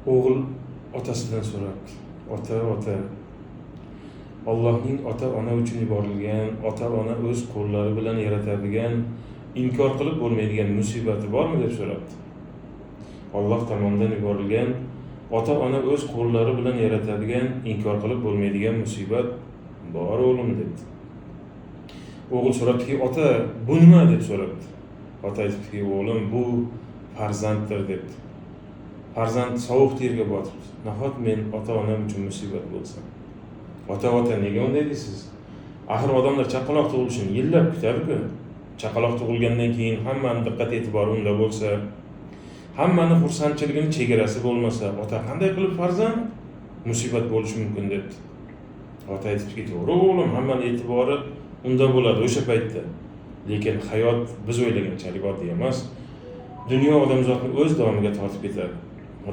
O'g'il otasidan so'rabdi. Ota. Allohning ota-ona uchun yuborilgan, ota-ona o'z qo'llari bilan yaratadigan, inkor qilib bo'lmaydigan musibati bormi deb so'rabdi. Alloh tomonidan yuborilgan, ota-ona o'z qo'llari bilan yaratadigan, inkor qilib bo'lmaydigan musibat bor o'g'lim dedi. O'g'il so'rabdiki, ota, bu nima deb so'rabdi. Ota aytibdiki, o'g'lim, bu farzanddir debdi. Farzand sovuq terga botibdi. Nahot men ota-onam uchun musibat bo'lsa. Ota, nega unday deysiz? Axir odamlar chaqaloq tug'ilishini yillab kutadi-ku. Chaqaloq tug'ilgandan keyin hammani diqqat e'tibori unda bo'lsa, hammani xursandchiligining chegarasi bo'lmasa, ota qanday qilib farzand musibat bo'lishi mumkin debdi. Ota aytibdiki, to'g'ri o'g'lim, hammani e'tibori unda bo'ladi o'sha paytda. Lekin hayot biz o'ylaganchalik oddiy emas. Dunyo odamzodni o'z domiga tortib ketadi.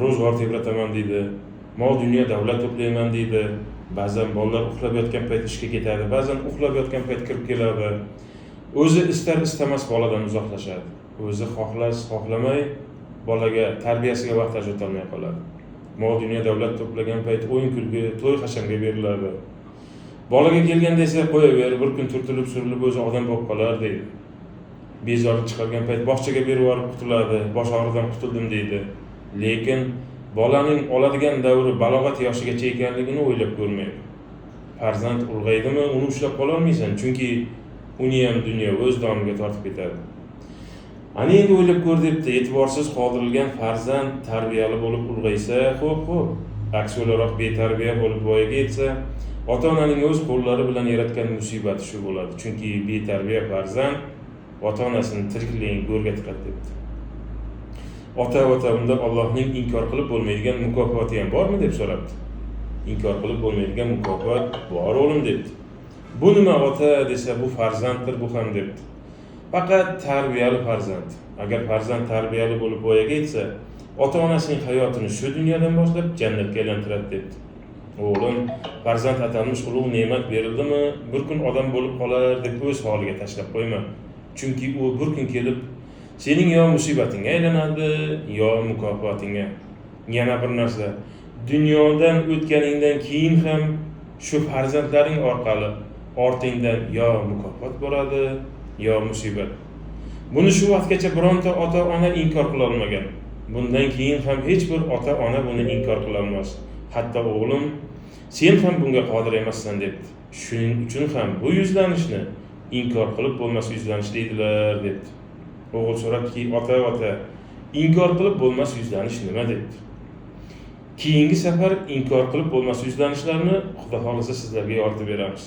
Ro'zg'or tebrataman deydi, mol dunyo davlat to'playman deydi. Ba'zan bolalar uxlab yotgan payt ishga ketadi, ba'zan uxlab yotgan payt kirib keladi. O'zi istar-istamas boladan uzoqlashadi. O'zi xohlamay bolaga tarbiyasiga vaqt ajrata olmay qoladi. Mol dunyo davlat to'plagan payt o'yin-kulgi, to'y hashamga beriladi. Bolaga kelganda esa qo'yaver, bir kun turtilib surilib o'zi odam bo'lib qolar deydi. Bezorlik chiqargan payt bog'chaga berib yuborib qutuladi, bosh og'riqdan qutuldim deydi. Lekin bolaning oladigan davri balog'at yoshigacha ekanligini o'ylab ko'rmaydi. Farzand ulg'aydimi, uni ushlab qola olmaysan, chunki uni ham dunyo o'z domiga tortib ketadi. Ana endi o'ylab ko'r debdi, e'tiborsiz qoldirilgan farzand tarbiyali bo'lib ulg'aysa, xo'p, aks o'laroq betarbiya bo'lib voyaga yetsa, ota-onaning o'z qo'llari bilan yaratgan musibati shu bo'ladi. Chunki betarbiya farzand ota-onasini tirikligi go'rga tiqadi debdi. Ota unda Allohning inkor qilib bo'lmaydigan mukofoti ham bormi deb so'rabdi. Inkor qilib bo'lmaydigan mukofot bor o'g'lim debdi. Bu nima ota desa, bu farzanddir bu ham debdi. Faqat tarbiyali farzand. Agar farzand tarbiyali bo'lib voyaga yetsa, ota-onasining hayotini shu dunyodan boshlab jannatga aylantiradi debdi. O'g'lim, farzand atalmish ulug' ne'mat berildimi, bir kun odam bo'lib qolar deb o'z holiga tashlab qo'yma. Chunki u bir kun kelib sening yo musibatingga aylanadi, yo mukofotingga. Yana bir narsa, dunyodan o'tganingdan keyin ham shu farzandlaring orqali ortingdan yo mukofot bo'ladi, yo musibat. Buni shu vaqtgacha bironta ota-ona inkor qila olmagan. Bundan keyin ham hech bir ota-ona buni inkor qila olmas. Hatto o'g'lim, sen ham bunga qodir emassan debdi. Shuning uchun ham bu yuzlanishni inkor qilib bo'lmas yuzlanish deydilar debdi. O'g'il so'rabdiki, ota, inkor qilib bo'lmas yuzlanish nima debdi. Keyingi safar inkor qilib bo'lmas yuzlanishlarni Xudo xolisa sizlarga yoritib beramiz.